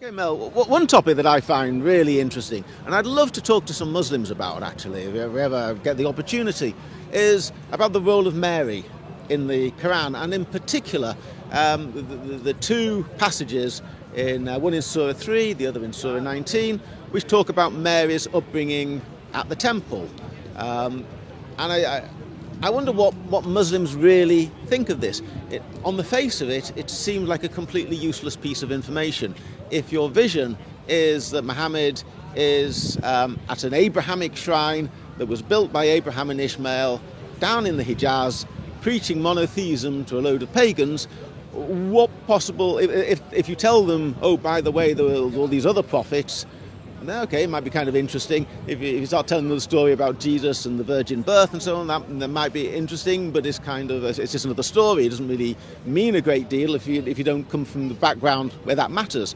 Okay, Mel, one topic that I find really interesting, and I'd love to talk to some Muslims about actually, if we ever get the opportunity, is about the role of Mary in the Qur'an, and in particular the two passages, one in Surah 3, the other in Surah 19, which talk about Mary's upbringing at the temple. And I wonder what Muslims really think of this. On the face of it, it seems like a completely useless piece of information. If your vision is that Muhammad is at an Abrahamic shrine that was built by Abraham and Ishmael down in the Hijaz, preaching monotheism to a load of pagans, what possible, if you tell them, oh, by the way, there were all these other prophets, okay, it might be kind of interesting. If you start telling them the story about Jesus and the virgin birth and so on, that might be interesting, but it's just another story. It doesn't really mean a great deal if you don't come from the background where that matters.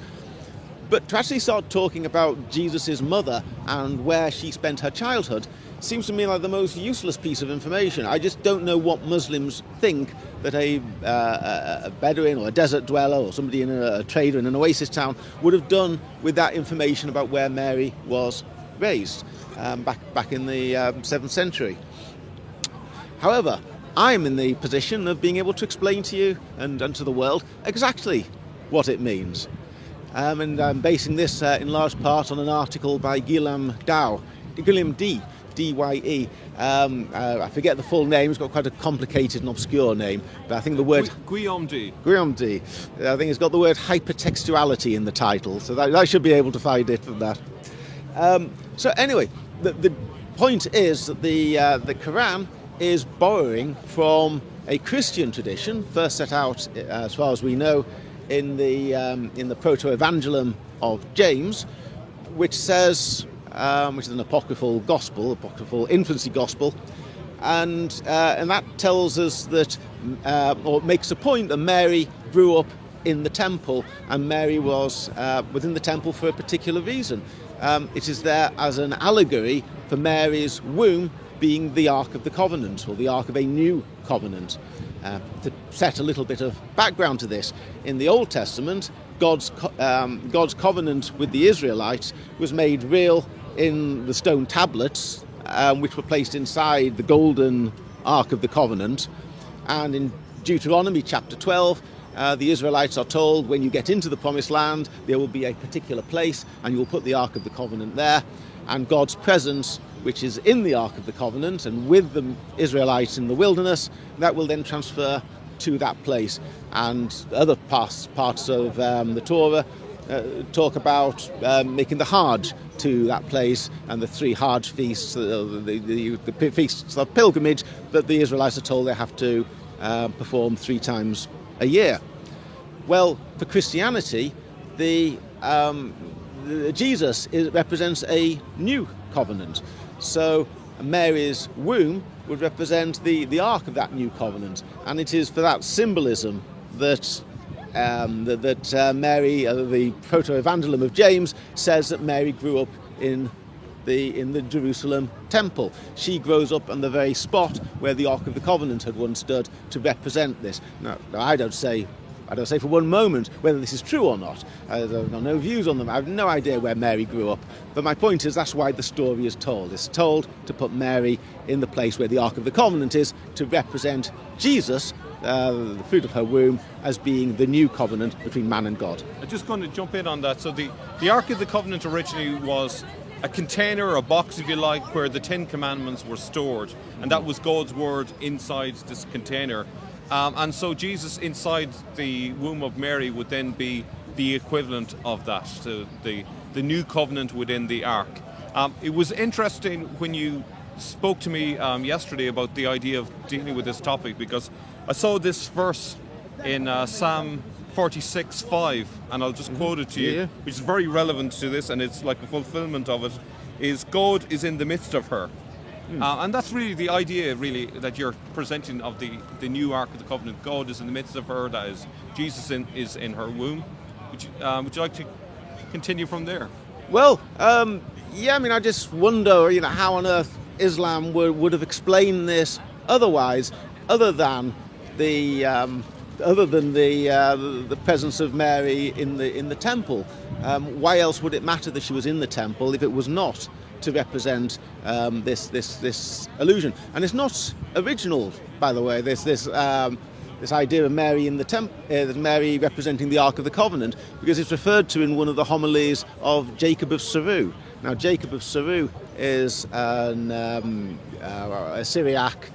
But to actually start talking about Jesus' mother and where she spent her childhood seems to me like the most useless piece of information. I just don't know what Muslims think that a Bedouin or a desert dweller or somebody a trader in an oasis town would have done with that information about where Mary was raised back in the 7th century. However, I'm in the position of being able to explain to you and to the world exactly what it means. And I'm basing this in large part on an article by Guillaume D. D-Y-E. I forget the full name. It's got quite a complicated and obscure name, but I think the word Guillaume D. I think it's got the word hypertextuality in the title, so that I should be able to find it from that. So anyway, the point is that the Quran is borrowing from a Christian tradition, first set out, as far as we know, in the Proto-Evangelium of James, which says, which is an apocryphal infancy gospel, and that tells us that, or makes a point that Mary grew up in the temple, and Mary was within the temple for a particular reason. It is there as an allegory for Mary's womb being the Ark of the Covenant, or the Ark of a new covenant. To set a little bit of background to this, in the Old Testament, God's covenant with the Israelites was made real in the stone tablets, which were placed inside the golden Ark of the Covenant. And in Deuteronomy chapter 12, the Israelites are told, when you get into the Promised Land, there will be a particular place, and you will put the Ark of the Covenant there. And God's presence, which is in the Ark of the Covenant and with the Israelites in the wilderness, that will then transfer to that place. And other parts of the Torah talk about making the Hajj to that place, and the 3 Hajj feasts, the feasts of pilgrimage that the Israelites are told they have to perform 3 times a year. Well, for Christianity, Jesus represents a new covenant. So Mary's womb would represent the ark of that new covenant, and it is for that symbolism that Mary, the Proto-Evangelium of James, says that Mary grew up in the Jerusalem temple. She grows up on the very spot where the Ark of the Covenant had once stood to represent this. Now I don't say for one moment whether this is true or not. I've got no views on them. I have no idea where Mary grew up. But my point is, that's why the story is told. It's told to put Mary in the place where the Ark of the Covenant is, to represent Jesus, the fruit of her womb, as being the new covenant between man and God. I'm just going to jump in on that. So the Ark of the Covenant originally was a container, a box if you like, where the 10 Commandments were stored. And that was God's word inside this container. And so Jesus inside the womb of Mary would then be the equivalent of that, so the new covenant within the ark. It was interesting when you spoke to me yesterday about the idea of dealing with this topic, because I saw this verse in Psalm 46:5, and I'll just quote it to you, which is very relevant to this, and it's like a fulfillment of it, is God is in the midst of her. And that's really the idea, really, that you're presenting of the new Ark of the Covenant. God is in the midst of her, that is, Jesus is in her womb. Would you like to continue from there? Well, yeah, I mean, I just wonder, how on earth Islam would have explained this otherwise, other than the presence of Mary in the temple. why else would it matter that she was in the temple if it was not to represent this illusion? And it's not original, by the way. This idea of Mary in the temple, Mary representing the Ark of the Covenant, because it's referred to in one of the homilies of Jacob of Saru. Now, Jacob of Saru is a Syriac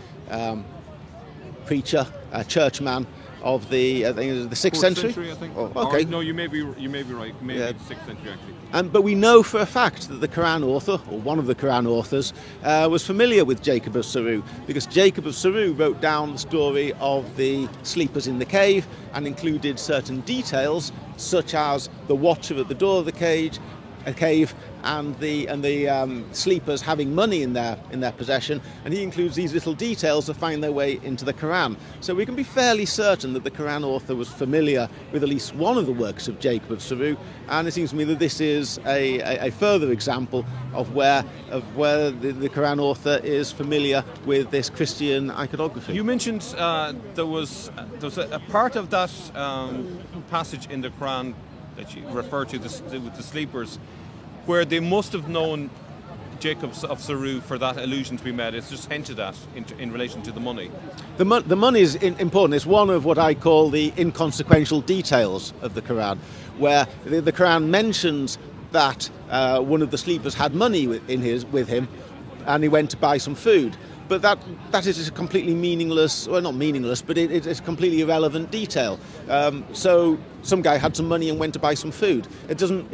preacher, a churchman of the, I think it was the 6th century. I think. Oh, okay. Or, no, you may be right. Maybe the 6th century actually. But we know for a fact that the Qur'an author, or one of the Qur'an authors, was familiar with Jacob of Saru, because Jacob of Saru wrote down the story of the sleepers in the cave and included certain details, such as the watcher at the door of the cave, and the sleepers having money in their possession, and he includes these little details that find their way into the Quran. So we can be fairly certain that the Quran author was familiar with at least one of the works of Jacob of Saru, and it seems to me that this is a further example of where the Quran author is familiar with this Christian iconography. You mentioned there was a part of that passage in the Quran that you referred to with the sleepers, where they must have known Jacob of Saru for that illusion to be made. It's just hinted at in relation to the money. The money is important. It's one of what I call the inconsequential details of the Quran, where the Quran mentions that one of the sleepers had money with him, and he went to buy some food. But that is a completely meaningless, well, not meaningless, but it's a completely irrelevant detail. So some guy had some money and went to buy some food. It doesn't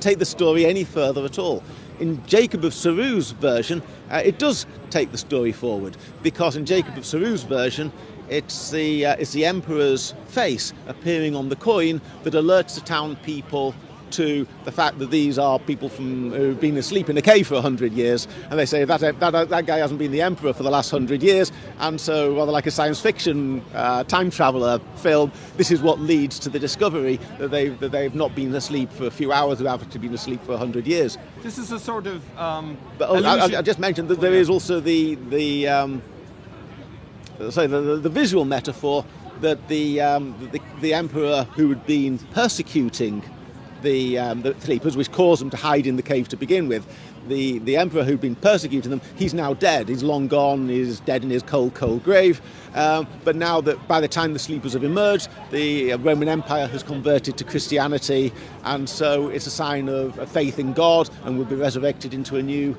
take the story any further at all. In Jacob of Saru's version, it does take the story forward, because in Jacob of Saru's version, it's the emperor's face appearing on the coin that alerts the town people to the fact that these are people who've been asleep in a cave for 100 years, and they say that guy hasn't been the emperor for the last 100 years, and so rather like a science fiction time traveller film, this is what leads to the discovery that they've not been asleep for a few hours, they've actually been asleep for 100 years. This is a sort of but I just mentioned that there is also the visual metaphor that the emperor who had been persecuting the sleepers, which caused them to hide in the cave to begin with. The emperor who'd been persecuting them, he's now dead. He's long gone. He's dead in his cold grave. But now that by the time the sleepers have emerged, the Roman Empire has converted to Christianity, and so it's a sign of faith in God, and will be resurrected into a new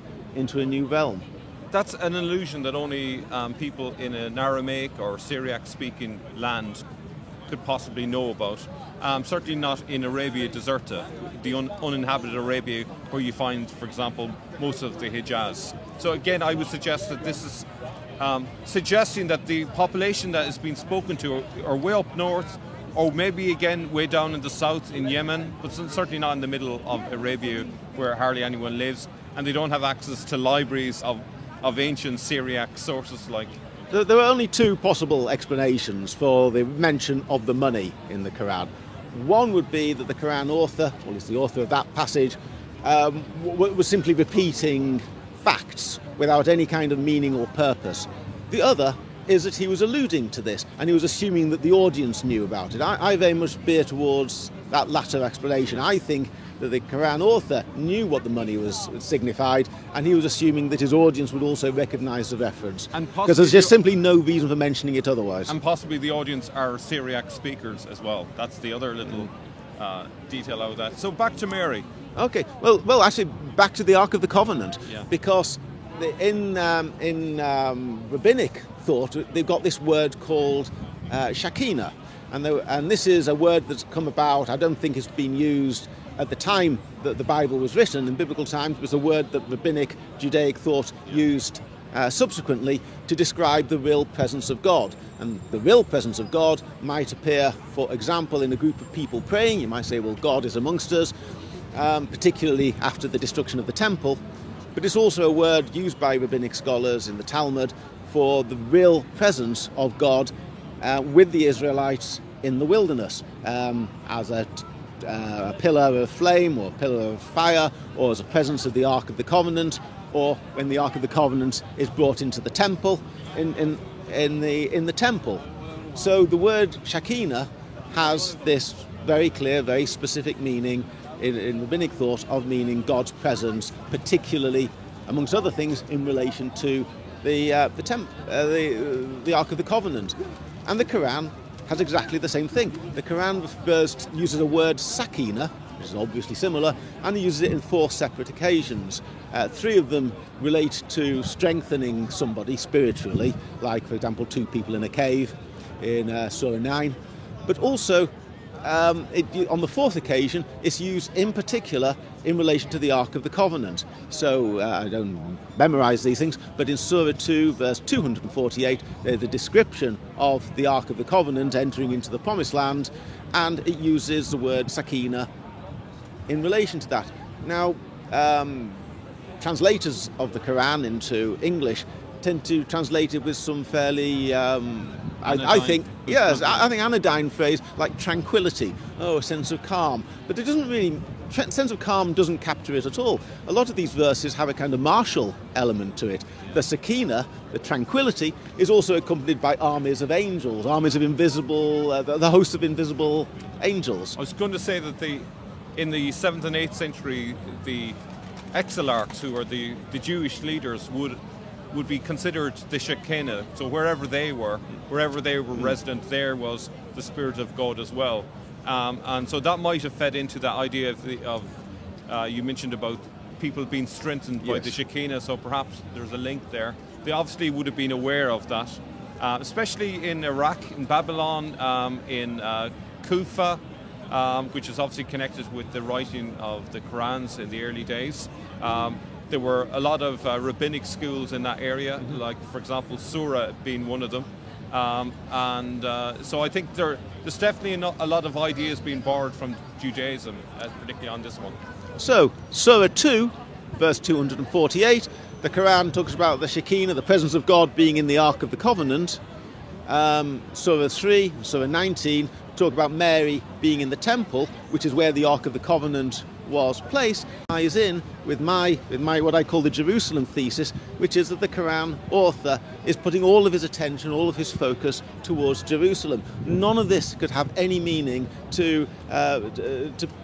realm. That's an illusion that only people in an Aramaic or Syriac-speaking land could possibly know about. Certainly not in Arabia Deserta, the uninhabited Arabia, where you find, for example, most of the Hijaz. So again, I would suggest that this is suggesting that the population that is being spoken to are way up north, or maybe again way down in the south in Yemen, but certainly not in the middle of Arabia, where hardly anyone lives, and they don't have access to libraries of ancient Syriac sources like. There are only two possible explanations for the mention of the money in the Quran. One would be that the Quran author, or at least the author of that passage, was simply repeating facts without any kind of meaning or purpose. The other is that he was alluding to this, and he was assuming that the audience knew about it. I very much veer towards that latter explanation. I think that the Quran author knew what the money was signified, and he was assuming that his audience would also recognise the reference, because there's just simply no reason for mentioning it otherwise. And possibly the audience are Syriac speakers as well. That's the other little detail out of that. So back to Mary. Okay, well, actually, back to the Ark of the Covenant, yeah. Because in rabbinic thought, they've got this word called Shekinah, and this is a word that's come about. I don't think it's been used at the time that the Bible was written. In biblical times, it was a word that rabbinic Judaic thought used subsequently to describe the real presence of God. And the real presence of God might appear, for example, in a group of people praying. You might say, well, God is amongst us, particularly after the destruction of the temple. But it's also a word used by rabbinic scholars in the Talmud for the real presence of God with the Israelites in the wilderness, as a pillar of flame or a pillar of fire, or as a presence of the Ark of the Covenant, or when the Ark of the Covenant is brought into the temple, in the temple. So the word Shekinah has this very clear, very specific meaning in rabbinic thought of meaning God's presence, particularly, amongst other things, in relation to the Ark of the Covenant. And the Qur'an has exactly the same thing. The Qur'an uses a word sakina, which is obviously similar, and it uses it in 4 separate occasions. 3 of them relate to strengthening somebody spiritually, like, for example, 2 people in a cave in Surah 9. But also, on the 4th occasion, it's used in particular in relation to the Ark of the Covenant. So I don't memorize these things, but in Surah 2, verse 248, there's a description of the Ark of the Covenant entering into the Promised Land, and it uses the word sakina in relation to that. Now, translators of the Quran into English tend to translate it with some fairly, I think anodyne phrase like tranquility, a sense of calm. But it doesn't really, sense of calm doesn't capture it at all. A lot of these verses have a kind of martial element to it. The sakina, the tranquility, is also accompanied by armies of angels, armies of invisible, the host of invisible angels. I was going to say that in the 7th and 8th century, the exilarchs, who are the Jewish leaders, would be considered the Shekinah. So wherever they were resident, there was the Spirit of God as well. And so that might have fed into that idea of you mentioned about people being strengthened by the Shekinah, so perhaps there's a link there. They obviously would have been aware of that, especially in Iraq, in Babylon, in Kufa, which is obviously connected with the writing of the Qur'ans in the early days. There were a lot of rabbinic schools in that area, like, for example, Surah being one of them. So I think there's definitely a lot of ideas being borrowed from Judaism, particularly on this one. So, Surah 2, verse 248, the Quran talks about the Shekinah, the presence of God, being in the Ark of the Covenant. Surah 3, Surah 19 talk about Mary being in the temple, which is where the Ark of the Covenant was placed. Ties in with my what I call the Jerusalem thesis, which is that the Quran author is putting all of his attention, all of his focus towards Jerusalem. None of this could have any meaning to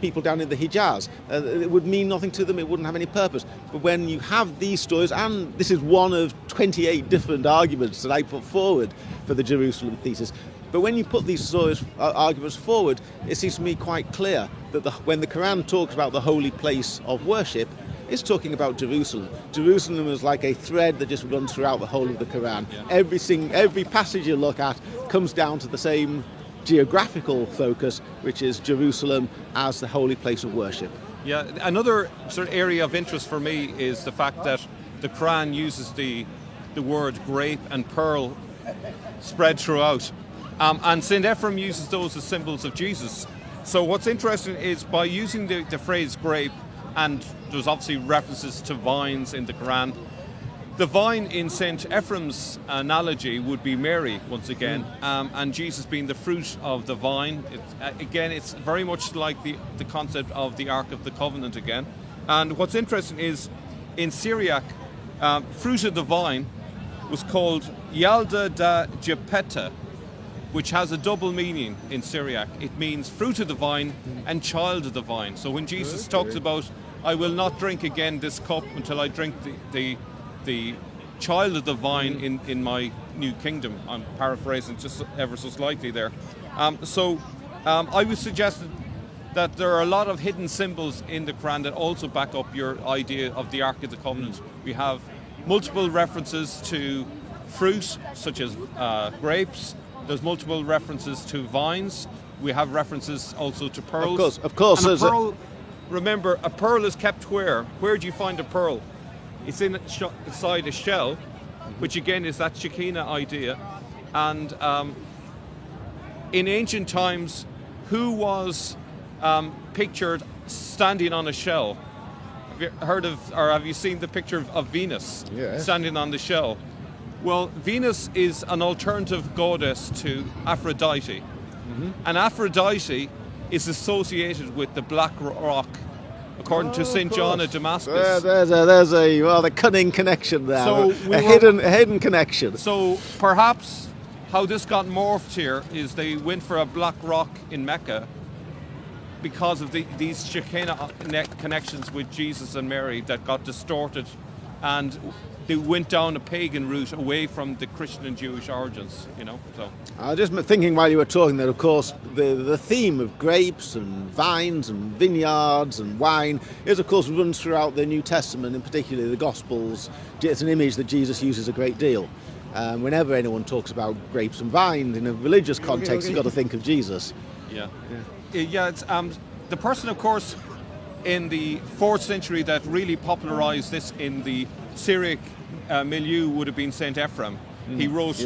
people down in the Hijaz. It would mean nothing to them. It wouldn't have any purpose. But when you have these stories, and this is one of 28 different arguments that I put forward for the Jerusalem thesis, but when you put these sort of arguments forward, it seems to me quite clear that when the Quran talks about the holy place of worship, it's talking about Jerusalem. Jerusalem is like a thread that just runs throughout the whole of the Quran. Yeah. Every passage you look at comes down to the same geographical focus, which is Jerusalem as the holy place of worship. Yeah, another sort of area of interest for me is the fact that the Quran uses the word grape and pearl spread throughout. And St. Ephraim uses those as symbols of Jesus. So what's interesting is by using the phrase grape, and there's obviously references to vines in the Quran, the vine in St. Ephraim's analogy would be Mary, once again, and Jesus being the fruit of the vine. It's very much like the concept of the Ark of the Covenant again. And what's interesting is in Syriac, fruit of the vine was called Yalda da Jepeta, which has a double meaning in Syriac. It means fruit of the vine and child of the vine. So when Jesus talks about, I will not drink again this cup until I drink the child of the vine in my new kingdom. I'm paraphrasing just ever so slightly there. I would suggest that there are a lot of hidden symbols in the Quran that also back up your idea of the Ark of the Covenant. We have multiple references to fruit, such as grapes. There's multiple references to vines. We have references also to pearls. Of course. And a pearl, remember, a pearl is kept where? Where do you find a pearl? It's inside a shell, which again is that Shekinah idea. And in ancient times, who was pictured standing on a shell? Have you heard of, or have you seen the picture of Venus standing on the shell? Well, Venus is an alternative goddess to Aphrodite. And Aphrodite is associated with the Black Rock, according to St. John of Damascus. There's a cunning connection there, so a hidden connection. So perhaps how this got morphed here is they went for a black rock in Mecca, because of these Shekinah connections with Jesus and Mary that got distorted, and they went down a pagan route away from the Christian and Jewish origins, you know. So I was just thinking while you were talking that, of course, the theme of grapes and vines and vineyards and wine is, of course, runs throughout the New Testament, and particularly the Gospels. It's an image that Jesus uses a great deal. Whenever anyone talks about grapes and vines in a religious context, you've got to think of Jesus. Yeah. It's the person, of course, in the 4th century that really popularized this in the Syriac milieu would have been Saint Ephrem. He wrote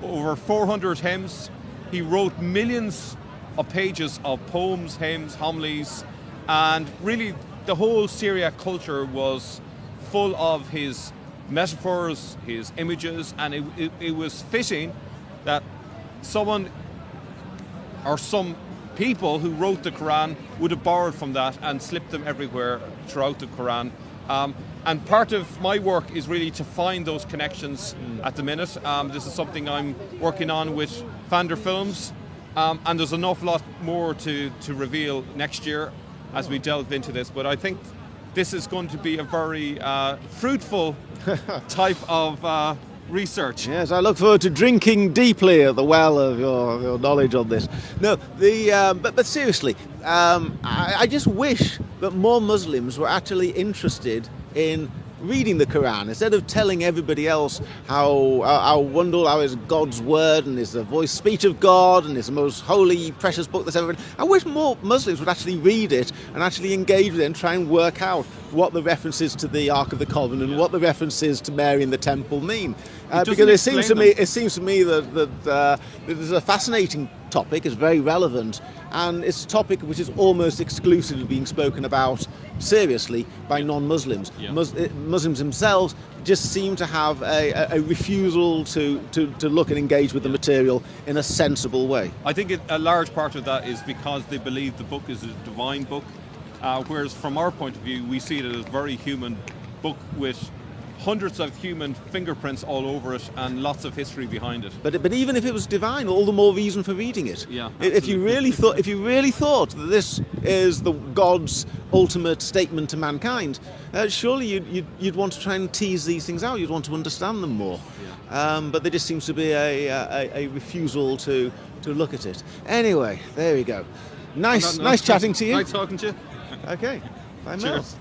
over 400 hymns. He wrote millions of pages of poems, hymns, homilies, and really the whole Syriac culture was full of his metaphors, his images, and it was fitting that someone or some people who wrote the Qur'an would have borrowed from that and slipped them everywhere throughout the Qur'an. And part of my work is really to find those connections at the minute. This is something I'm working on with Fander Films, and there's an awful lot more to reveal next year as we delve into this. But I think this is going to be a very fruitful type of research. Yes, I look forward to drinking deeply at the well of your knowledge on this. No, but seriously, I just wish that more Muslims were actually interested in reading the Quran instead of telling everybody else how wonderful, how is God's word and is the voice speech of God and is the most holy, precious book that's ever written. I wish more Muslims would actually read it and actually engage with it and try and work out what the references to the Ark of the Covenant, what the references to Mary in the temple mean. Because it seems to me that this is a fascinating topic, it's very relevant, and it's a topic which is almost exclusively being spoken about seriously by non-Muslims. Muslims themselves just seem to have a refusal to look and engage with the material in a sensible way. I think a large part of that is because they believe the book is a divine book, whereas from our point of view we see it as a very human book with hundreds of human fingerprints all over it and lots of history behind it. But even if it was divine, all the more reason for reading it. Yeah, if you really thought that this is the God's ultimate statement to mankind, surely you'd want to try and tease these things out. You'd want to understand them more. But there just seems to be a refusal to look at it. Anyway, there we go. Nice chatting to you. Nice talking to you. Okay. Bye, Mel. Cheers.